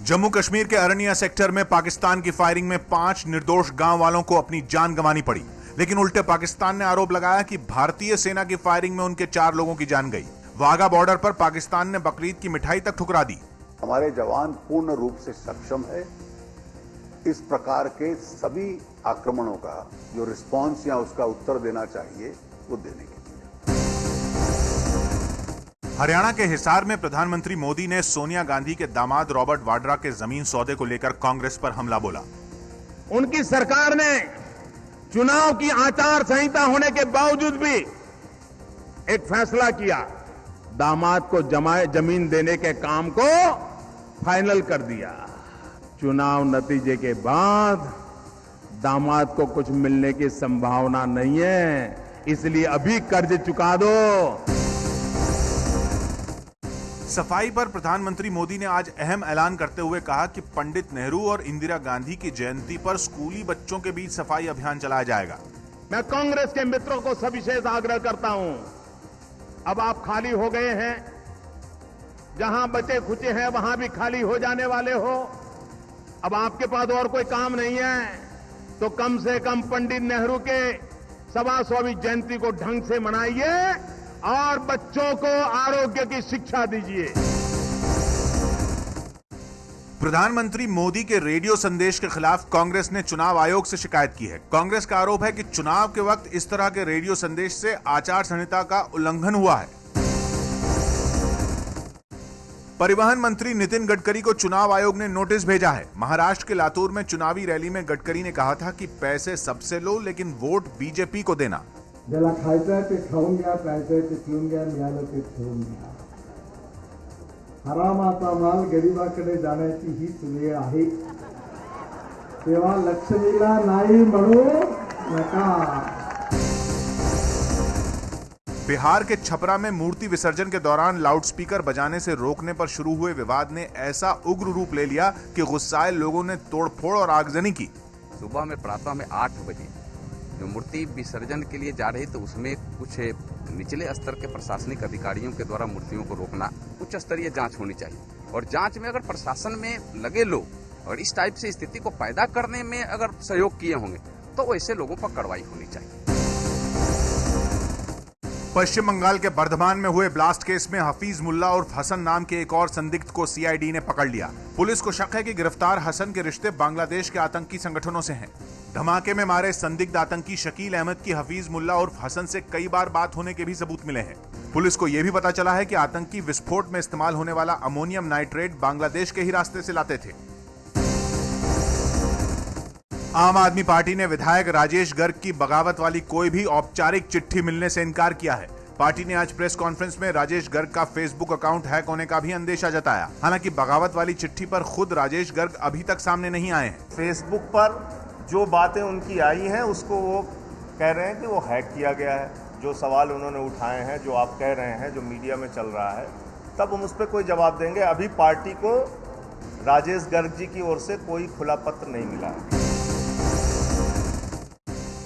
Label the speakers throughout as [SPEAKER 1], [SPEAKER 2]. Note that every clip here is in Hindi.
[SPEAKER 1] जम्मू कश्मीर के अरनिया सेक्टर में पाकिस्तान की फायरिंग में 5 निर्दोष गांव वालों को अपनी जान गंवानी पड़ी, लेकिन उल्टे पाकिस्तान ने आरोप लगाया कि भारतीय सेना की फायरिंग में उनके 4 लोगों की जान गई। वाघा बॉर्डर पर पाकिस्तान ने बकरीद की मिठाई तक ठुकरा दी।
[SPEAKER 2] हमारे जवान पूर्ण रूप से सक्षम है इस प्रकार के सभी आक्रमणों का जो रिस्पांस या उसका उत्तर देना चाहिए वो देने के लिए।
[SPEAKER 1] हरियाणा के हिसार में प्रधानमंत्री मोदी ने सोनिया गांधी के दामाद रॉबर्ट वाड्रा के जमीन सौदे को लेकर कांग्रेस पर हमला बोला।
[SPEAKER 3] उनकी सरकार ने चुनाव की आचार संहिता होने के बावजूद भी एक फैसला किया, दामाद को जमीन देने के काम को फाइनल कर दिया। चुनाव नतीजे के बाद दामाद को कुछ मिलने की संभावना नहीं है, इसलिए अभी कर्ज चुका दो।
[SPEAKER 1] सफाई पर प्रधानमंत्री मोदी ने आज अहम ऐलान करते हुए कहा कि पंडित नेहरू और इंदिरा गांधी की जयंती पर स्कूली बच्चों के बीच सफाई अभियान चलाया जाएगा।
[SPEAKER 3] मैं कांग्रेस के मित्रों को सविशेष आग्रह करता हूं, अब आप खाली हो गए हैं, जहां बचे खुचे हैं वहां भी खाली हो जाने वाले हो। अब आपके पास और कोई काम नहीं है तो कम से कम पंडित नेहरू के 125वीं जयंती को ढंग से मनाइए और बच्चों को आरोग्य की शिक्षा दीजिए।
[SPEAKER 1] प्रधानमंत्री मोदी के रेडियो संदेश के खिलाफ कांग्रेस ने चुनाव आयोग से शिकायत की है। कांग्रेस का आरोप है कि चुनाव के वक्त इस तरह के रेडियो संदेश से आचार संहिता का उल्लंघन हुआ है। परिवहन मंत्री नितिन गडकरी को चुनाव आयोग ने नोटिस भेजा है। महाराष्ट्र के लातूर में चुनावी रैली में गडकरी ने कहा था कि पैसे सबसे लो लेकिन वोट बीजेपी को देना।
[SPEAKER 4] ज्याला खायचं ते खाऊन घ्या, प्यायचं ते पिऊन घ्या, मिळालं ते ठेवून घ्या। हरामाचा माल गरिबाकडे जाण्याची हीच वेळ आहे, तेव्हा लक्ष्मीला नाही म्हणू नका।
[SPEAKER 1] बिहार के छपरा में मूर्ति विसर्जन के दौरान लाउडस्पीकर बजाने से रोकने पर शुरू हुए विवाद ने ऐसा उग्र रूप ले लिया कि गुस्साए लोगों ने तोड़फोड़ और आगजनी की।
[SPEAKER 5] सुबह में प्रातः में 8 बजे जो मूर्ति विसर्जन के लिए जा रही तो उसमें कुछ निचले स्तर के प्रशासनिक अधिकारियों के द्वारा मूर्तियों को रोकना, उच्च स्तरीय जांच होनी चाहिए। और जांच में अगर प्रशासन में लगे लोग और इस टाइप से स्थिति को पैदा करने में अगर सहयोग किए होंगे तो ऐसे लोगों पर कार्रवाई होनी चाहिए।
[SPEAKER 1] पश्चिम बंगाल के बर्धमान में हुए ब्लास्ट केस में हफीज मुल्ला और हसन नाम के एक और संदिग्ध को सीआईडी ने पकड़ लिया। पुलिस को शक है कि गिरफ्तार हसन के रिश्ते बांग्लादेश के आतंकी संगठनों से हैं। धमाके में मारे संदिग्ध आतंकी शकील अहमद की हफीज मुल्ला और हसन से कई बार बात होने के भी सबूत मिले हैं। पुलिस को यह भी पता चला है कि आतंकी विस्फोट में इस्तेमाल होने वाला अमोनियम नाइट्रेट बांग्लादेश के ही रास्ते से लाते थे। आम आदमी पार्टी ने विधायक राजेश गर्ग की बगावत वाली कोई भी औपचारिक चिट्ठी मिलने से इनकार किया है। पार्टी ने आज प्रेस कॉन्फ्रेंस में राजेश गर्ग का फेसबुक अकाउंट हैक होने का भी अंदेशा जताया। हालांकि बगावत वाली चिट्ठी पर खुद राजेश गर्ग अभी तक सामने नहीं आए हैं।
[SPEAKER 6] फेसबुक पर जो बातें उनकी आई हैं उसको वो कह रहे हैं कि वो हैक किया गया है। जो सवाल उन्होंने उठाए हैं, जो आप कह रहे हैं, जो मीडिया में चल रहा है, तब हम उस पर कोई जवाब देंगे। अभी पार्टी को राजेश गर्ग जी की ओर से कोई खुला पत्र नहीं मिला है।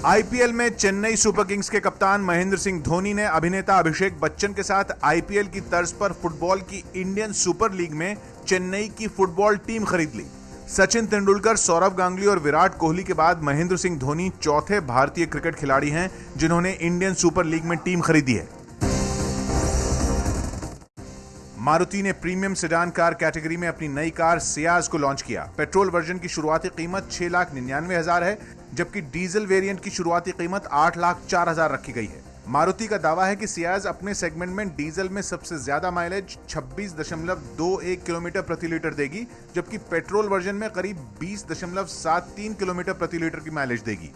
[SPEAKER 1] आईपीएल में चेन्नई सुपर किंग्स के कप्तान महेंद्र सिंह धोनी ने अभिनेता अभिषेक बच्चन के साथ आईपीएल की तर्ज पर फुटबॉल की इंडियन सुपर लीग में चेन्नई की फुटबॉल टीम खरीद ली। सचिन तेंदुलकर, सौरव गांगुली और विराट कोहली के बाद महेंद्र सिंह धोनी चौथे भारतीय क्रिकेट खिलाड़ी हैं जिन्होंने इंडियन सुपर लीग में टीम खरीदी है। मारुति ने प्रीमियम सेडान कार कैटेगरी में अपनी नई कार सियाज को लॉन्च किया। पेट्रोल वर्जन की शुरुआती कीमत 6,99,000 है, जबकि डीजल वेरिएंट की शुरुआती कीमत 8,04,000 रखी गई है। मारुति का दावा है कि सियाज अपने सेगमेंट में डीजल में सबसे ज्यादा माइलेज 26.21 किलोमीटर प्रति लीटर देगी, जबकि पेट्रोल वर्जन में करीब 20.73 किलोमीटर प्रति लीटर की माइलेज देगी।